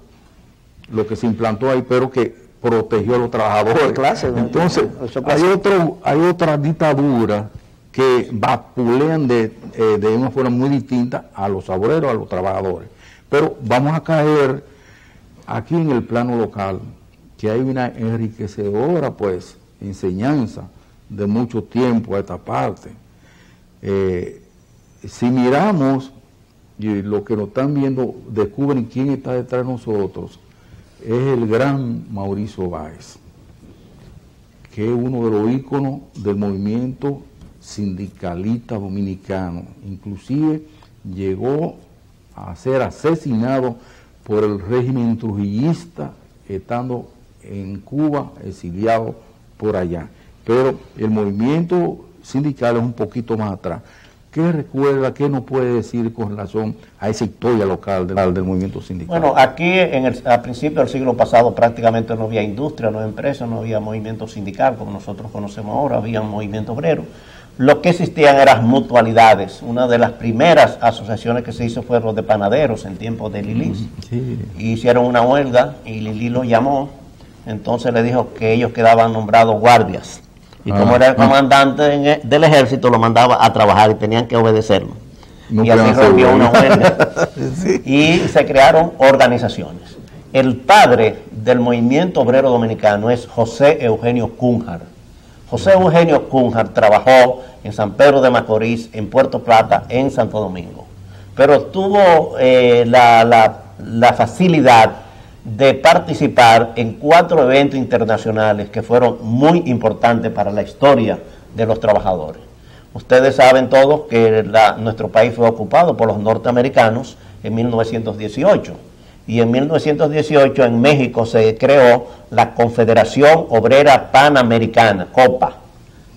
lo que se implantó ahí, pero que protegió a los trabajadores. Entonces, hay otra dictadura que vapulean de una forma muy distinta a los obreros, a los trabajadores. Pero vamos a caer aquí en el plano local, que hay una enriquecedora pues enseñanza de mucho tiempo a esta parte. Si miramos, y lo que nos están viendo, descubren quién está detrás de nosotros, es el gran Mauricio Báez, que es uno de los íconos del movimiento sindicalista dominicano. Inclusive llegó a ser asesinado por el régimen trujillista, estando en Cuba, exiliado por allá. Pero el movimiento sindical es un poquito más atrás. ¿Qué recuerda, qué nos puede decir con relación a esa historia local del movimiento sindical? Bueno, aquí a principios del siglo pasado prácticamente no había industria, no había empresas, no había movimiento sindical como nosotros conocemos ahora, había un movimiento obrero. Lo que existían eran mutualidades. Una de las primeras asociaciones que se hizo fue los de panaderos en tiempos de Lili. Sí. Hicieron una huelga y Lili lo llamó, entonces le dijo que ellos quedaban nombrados guardias. Y como era el comandante del ejército, lo mandaba a trabajar y tenían que obedecerlo. Y así rompió una huelga. Sí. Y se crearon organizaciones. El padre del movimiento obrero dominicano es José Eugenio Cúnjar. José Eugenio Cúnjar trabajó en San Pedro de Macorís, en Puerto Plata, en Santo Domingo. Pero tuvo la facilidad de participar en 4 eventos internacionales que fueron muy importantes para la historia de los trabajadores. Ustedes saben todos que nuestro país fue ocupado por los norteamericanos en 1918 y en 1918 en México se creó la Confederación Obrera Panamericana, COPA,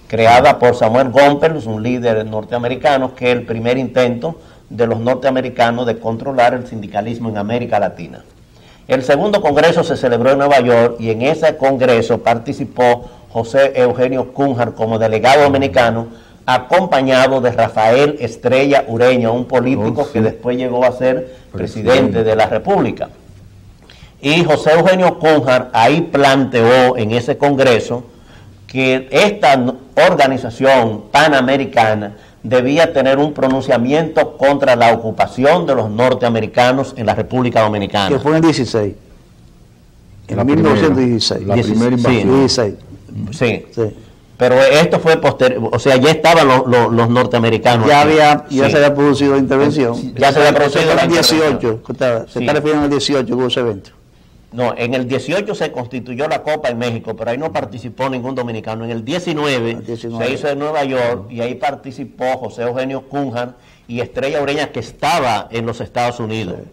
creada por Samuel Gompers, un líder norteamericano, que es el primer intento de los norteamericanos de controlar el sindicalismo en América Latina. El segundo congreso se celebró en Nueva York y en ese congreso participó José Eugenio Cúnjar como delegado dominicano, acompañado de Rafael Estrella Ureña, un político que después llegó a ser presidente de la República. Y José Eugenio Cúnjar ahí planteó en ese congreso que esta organización panamericana debía tener un pronunciamiento contra la ocupación de los norteamericanos en la República Dominicana. Que fue en el 16. En 1916. La primera invasión. 16. Sí. Pero esto fue posterior, o sea, ya estaban los norteamericanos. Ya se había producido la intervención. Ya se había producido la intervención. 18. Se está refiriendo al 18 que hubo ese evento. No, en el 18 se constituyó la Copa en México, pero ahí no participó ningún dominicano. En el 19 se hizo en Nueva York y ahí participó José Eugenio Cúnjar y Estrella Ureña, que estaba en los Estados Unidos. Sí.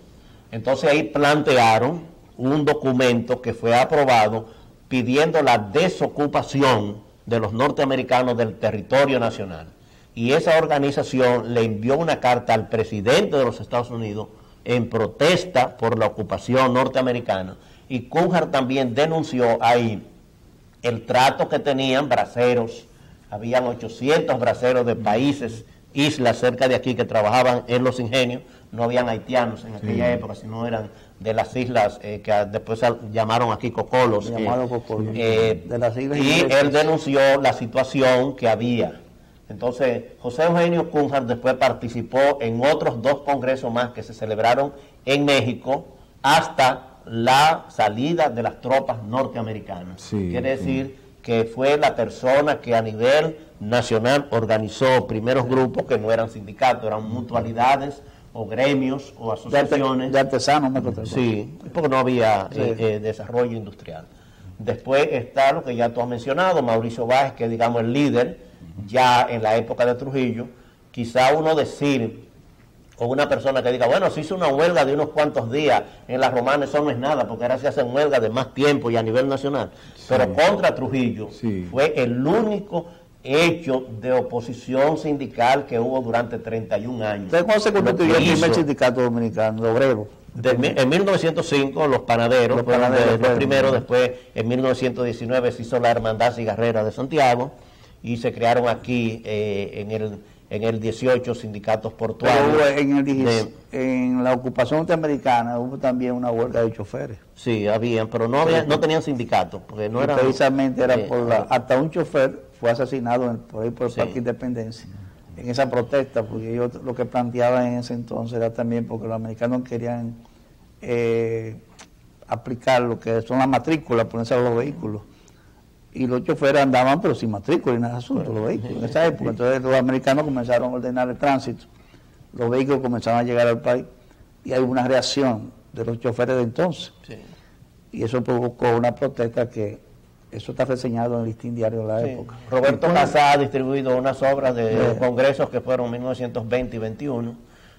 Entonces ahí plantearon un documento que fue aprobado pidiendo la desocupación de los norteamericanos del territorio nacional. Y esa organización le envió una carta al presidente de los Estados Unidos en protesta por la ocupación norteamericana, y Cúnjar también denunció ahí el trato que tenían braceros. Habían 800 braceros de países, islas cerca de aquí que trabajaban en los ingenios. No habían haitianos en aquella época, sino eran de las islas que después llamaron aquí cocolos. De las islas y él denunció la situación que había. Entonces, José Eugenio Cúnjar después participó en otros 2 congresos más que se celebraron en México hasta la salida de las tropas norteamericanas. Quiere decir que fue la persona que a nivel nacional organizó primeros grupos que no eran sindicatos, eran mutualidades o gremios o asociaciones. De artesanos, sí, porque no había desarrollo industrial. Después está lo que ya tú has mencionado, Mauricio Báez, que es, digamos, el líder ya en la época de Trujillo. Quizá uno decir o una persona que diga, bueno, se hizo una huelga de unos cuantos días en la Romana, eso no es nada, porque ahora se hacen huelgas de más tiempo y a nivel nacional. Pero contra Trujillo fue el único hecho de oposición sindical que hubo durante 31 años. ¿Entonces cuándo se constituyó el primer sindicato dominicano, de obreros? En 1905 los panaderos fueron los primeros, después en 1919 se hizo la Hermandad Cigarrera de Santiago y se crearon aquí en el 18 sindicatos portuarios. Pero en la ocupación norteamericana hubo también una huelga de choferes. Sí, habían, pero no tenían sindicatos, porque no eran... Precisamente era hasta un chofer fue asesinado por el Parque Independencia en esa protesta, porque ellos lo que planteaban en ese entonces era también porque los americanos querían aplicar lo que son las matrículas, ponerse a los vehículos, y los choferes andaban pero sin matrícula y nada de asunto, los vehículos en esa época. Entonces los americanos comenzaron a ordenar el tránsito, los vehículos comenzaron a llegar al país y hay una reacción de los choferes de entonces, y eso provocó una protesta que eso está reseñado en el listín diario de la época. Roberto Casá ha distribuido unas obras de congresos que fueron 1920 y 21.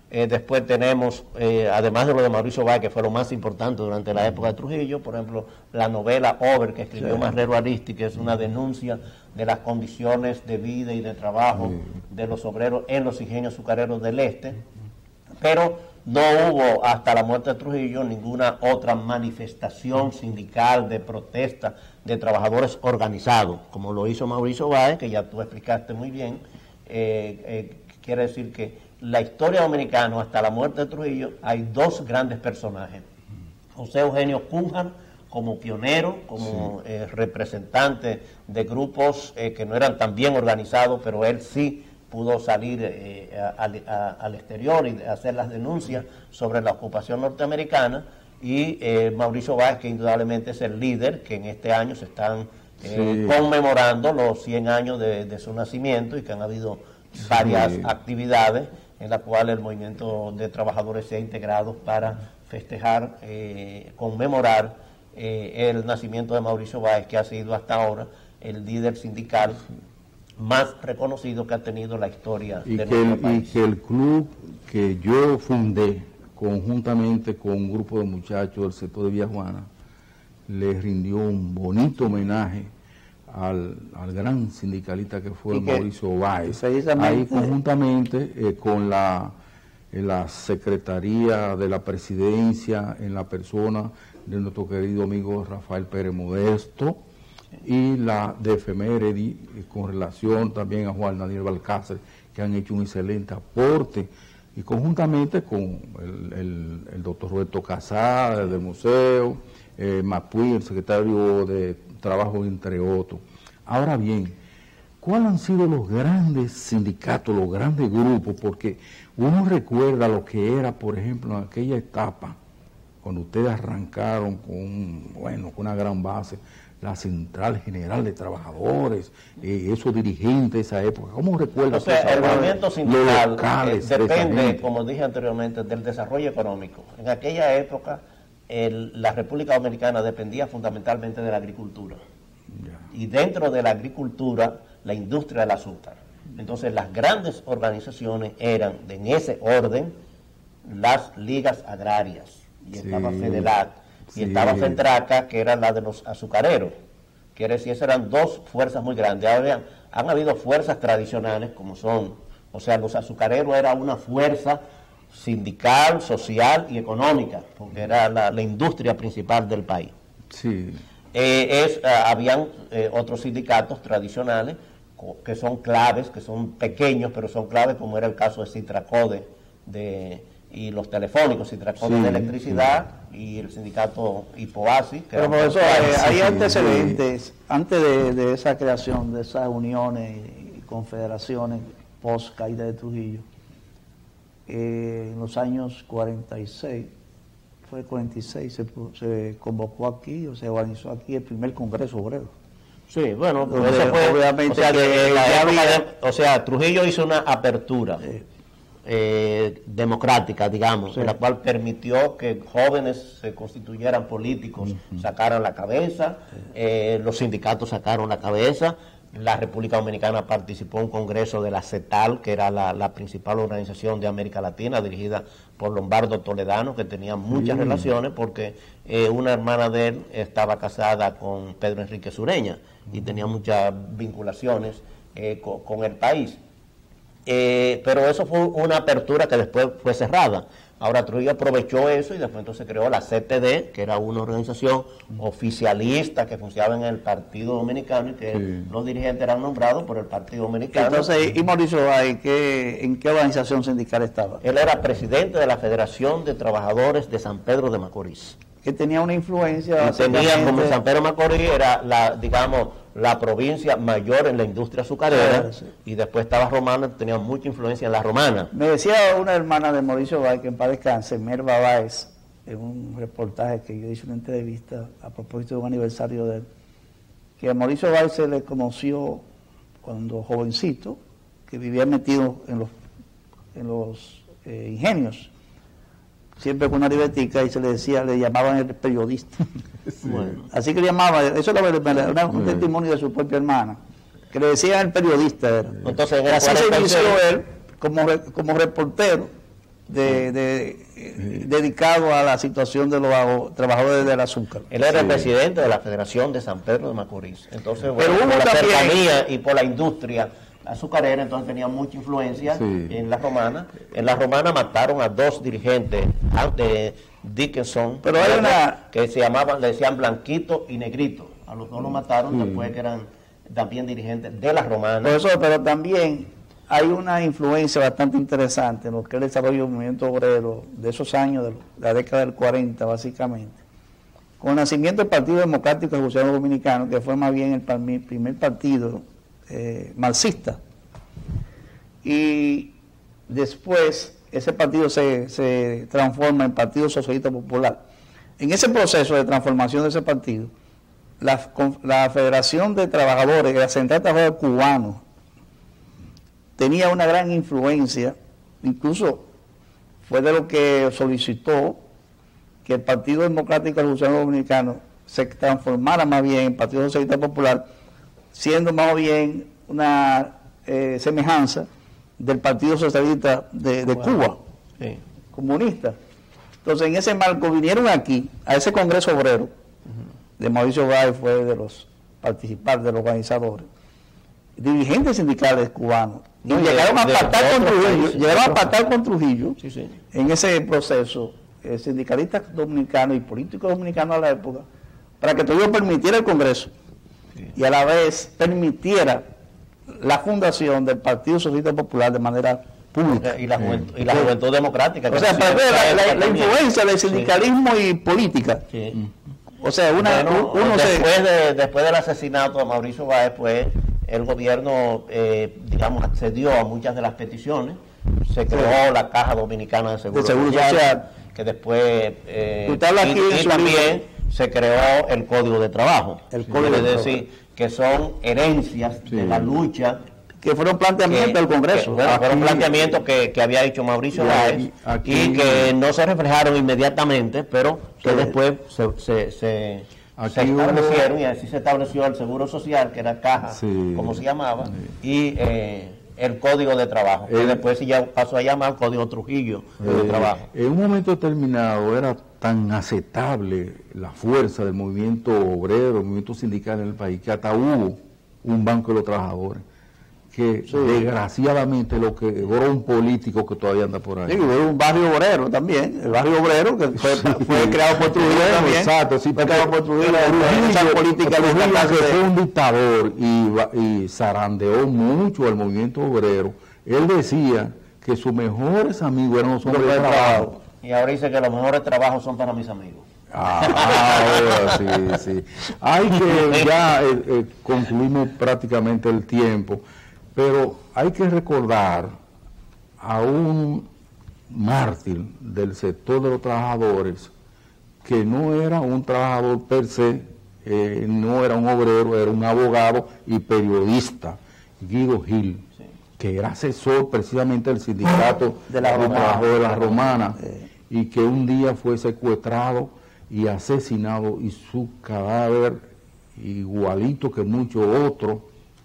Después tenemos, además de lo de Mauricio Báez, que fue lo más importante durante la época de Trujillo, por ejemplo, la novela Over, que escribió Marrero Aristi, que es una denuncia de las condiciones de vida y de trabajo de los obreros en los ingenios azucareros del este. Pero no hubo hasta la muerte de Trujillo ninguna otra manifestación sindical de protesta de trabajadores organizados, como lo hizo Mauricio Báez, que ya tú explicaste muy bien. Quiere decir que la historia dominicana hasta la muerte de Trujillo hay dos grandes personajes. José Eugenio Cunha como pionero, como representante de grupos que no eran tan bien organizados, pero él sí pudo salir al exterior y hacer las denuncias sobre la ocupación norteamericana, y Mauricio Báez, que indudablemente es el líder, que en este año se están conmemorando los 100 años de su nacimiento, y que han habido varias actividades en las cuales el movimiento de trabajadores se ha integrado para festejar, conmemorar el nacimiento de Mauricio Báez, que ha sido hasta ahora el líder sindical más reconocido que ha tenido la historia de nuestro país. Y que el club que yo fundé conjuntamente con un grupo de muchachos del sector de Villajuana le rindió un bonito homenaje al gran sindicalista que fue Mauricio Báez, ahí conjuntamente con la Secretaría de la Presidencia, en la persona de nuestro querido amigo Rafael Pérez Modesto, y la de Efeméride, con relación también a Juan Daniel Balcácer, que han hecho un excelente aporte, y conjuntamente con el doctor Roberto Casá del museo, Mapuí, el secretario de Trabajo, entre otros. Ahora bien, ¿cuáles han sido los grandes sindicatos, los grandes grupos? Porque uno recuerda lo que era, por ejemplo, en aquella etapa, cuando ustedes arrancaron con una gran base, la Central General de Trabajadores, esos dirigentes de esa época. ¿Cómo recuerdas? O sea, el movimiento sindical depende, como dije anteriormente, del desarrollo económico. En aquella época, la República Dominicana dependía fundamentalmente de la agricultura. Y dentro de la agricultura, la industria del azúcar. Entonces, las grandes organizaciones eran, en ese orden, las ligas agrarias. Y estaba FEDELAC. Y estaba FENTRACA, que era la de los azucareros. Quiere decir, esas eran dos fuerzas muy grandes. Han habido fuerzas tradicionales, como son, o sea, los azucareros era una fuerza sindical, social y económica, porque era la industria principal del país. Habían otros sindicatos tradicionales que son claves, que son pequeños, pero son claves, como era el caso de Citracode y los telefónicos, Citracode de electricidad, y el sindicato Hipoasi. Pero profesor, hay antecedentes, antes de esa creación, de esas uniones y confederaciones post caída de Trujillo, en los años 46, fue 46, se convocó aquí, o se organizó aquí el primer Congreso Obrero. Sí, bueno, pues eso fue, obviamente, o sea, Trujillo hizo una apertura democrática, digamos, en la cual permitió que jóvenes se constituyeran políticos, sacaran la cabeza, los sindicatos sacaron la cabeza, la República Dominicana participó en un congreso de la CETAL, que era la principal organización de América Latina, dirigida por Lombardo Toledano, que tenía muchas relaciones porque una hermana de él estaba casada con Pedro Enrique Sureña y tenía muchas vinculaciones con el país. Pero eso fue una apertura que después fue cerrada. Ahora Trujillo aprovechó eso y después entonces creó la CTD, que era una organización oficialista que funcionaba en el Partido Dominicano y que los dirigentes eran nombrados por el Partido Dominicano. Entonces, ¿y Mauricio Báez en qué organización sindical estaba? Él era presidente de la Federación de Trabajadores de San Pedro de Macorís. Que tenía una influencia. Tenía, como San Pedro de Macorís era la provincia mayor en la industria azucarera, y después estaba Romana, tenía mucha influencia en la Romana. Me decía una hermana de Mauricio Báez, que en paz descanse, Merva Báez, en un reportaje que yo hice una entrevista a propósito de un aniversario de él, que a Mauricio Báez se le conoció cuando jovencito, que vivía metido en los ingenios, siempre con una libretica, y se le decía, le llamaban el periodista. Bueno, así que le llamaban, eso era un testimonio de su propia hermana, que le decían el periodista. Entonces, así se inició él como reportero dedicado a la situación de los trabajadores del azúcar. Él era el presidente de la Federación de San Pedro de Macorís. Entonces, bueno, por la cercanía y por la industria azucarera, entonces tenía mucha influencia en la Romana. En la Romana mataron a 2 dirigentes de Dickinson, pero hay una que se llamaban, le decían Blanquito y Negrito. A los 2 los mataron después que eran también dirigentes de la Romana. Profesor, pero también hay una influencia bastante interesante en lo que es el desarrollo del movimiento obrero de esos años, de la década del 40 básicamente, con el nacimiento del Partido Democrático Revolucionario Dominicano, que fue más bien el primer partido marxista, y después ese partido se transforma en Partido Socialista Popular. En ese proceso de transformación de ese partido, la Federación de Trabajadores, la Central de Trabajadores Cubanos, tenía una gran influencia, incluso fue de lo que solicitó que el Partido Democrático Revolucionario Dominicano se transformara más bien en Partido Socialista Popular, siendo más bien una semejanza del Partido Socialista de Cuba, comunista. Entonces, en ese marco vinieron aquí, a ese Congreso Obrero, de Mauricio Báez fue de los participantes, de los organizadores, dirigentes sindicales cubanos, y llegaron a pactar con Trujillo, en ese proceso, sindicalistas dominicanos y políticos dominicanos a la época, para que Trujillo permitiera el Congreso y a la vez permitiera la fundación del Partido Socialista Popular de manera pública. Y la juventud democrática. O sea, para ver la influencia del sindicalismo y política. O sea, después del asesinato de Mauricio Báez, pues el gobierno, accedió a muchas de las peticiones. Se creó la Caja Dominicana de Seguro Social, que después y también se creó el Código de Trabajo. Es decir, que son herencias de la lucha, que fueron planteamientos del Congreso. Fueron planteamientos que había hecho Mauricio Báez y que no se reflejaron inmediatamente, pero que después se establecieron, y así se estableció el Seguro Social, que era Caja, como se llamaba, y el Código de Trabajo, que después ya pasó a llamar Código Trujillo de Trabajo. En un momento determinado era tan aceptable la fuerza del movimiento obrero, el movimiento sindical en el país, que hasta hubo un Banco de los Trabajadores, que desgraciadamente lo que logró un político que todavía anda por ahí. Sí, hubo un barrio obrero también, el barrio obrero que fue creado por Trujillo también. Exacto, sí, fue creado por Trujillo. Trujillo fue un dictador y zarandeó mucho al movimiento obrero. Él decía que sus mejores amigos eran los hombres de trabajo. Y ahora dice que los mejores trabajos son para mis amigos. Sí. Hay que ya concluimos prácticamente el tiempo, pero hay que recordar a un mártir del sector de los trabajadores que no era un trabajador per se, no era un obrero, era un abogado y periodista, Guido Gil, que era asesor precisamente del sindicato de trabajo de la Romana, y que un día fue secuestrado y asesinado, y su cadáver, igualito que muchos otros,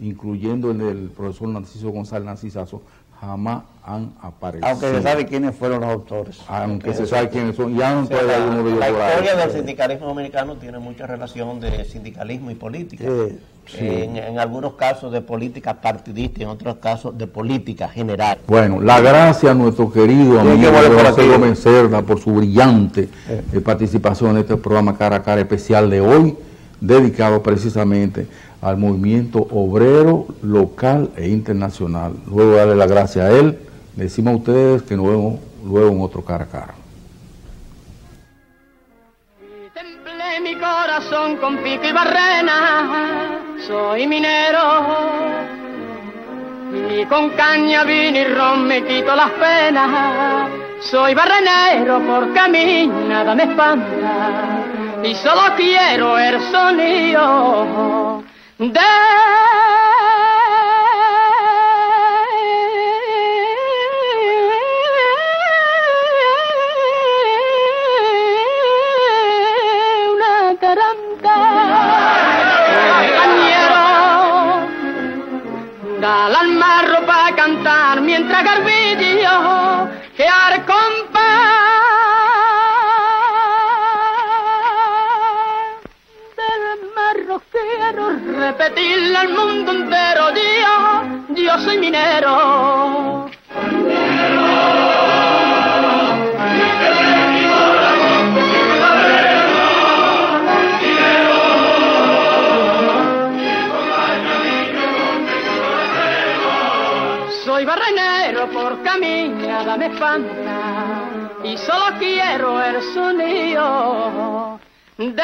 incluyendo el del profesor Narciso González Narcisazo, jamás han aparecido. Aunque se sabe quiénes fueron los autores. Aunque se sabe quiénes son, y aunque hay algunos de ellos la por ahí. historia del sindicalismo dominicano tiene mucha relación de sindicalismo y política. Sí. En algunos casos de política partidista y en otros casos de política general. Bueno, la gracia a nuestro querido amigo José Gómez Cerda por su brillante participación en este programa Cara a Cara especial de hoy, dedicado precisamente al movimiento obrero local e internacional. Luego de darle las gracias a él, le decimos a ustedes que nos vemos luego en otro Cara a Cara. Templé mi corazón con pico y barrena, soy minero, y con caña, vino y ron me quito las penas, soy barrenero porque a mí nada me espanta, y solo quiero el sonido de una caranta. Compañero, dale al marro para cantar mientras garbillo que al compás quiero repetirle al mundo entero, yo soy minero. Soy barrenero porque a mí nada me espanta y solo quiero el sonido de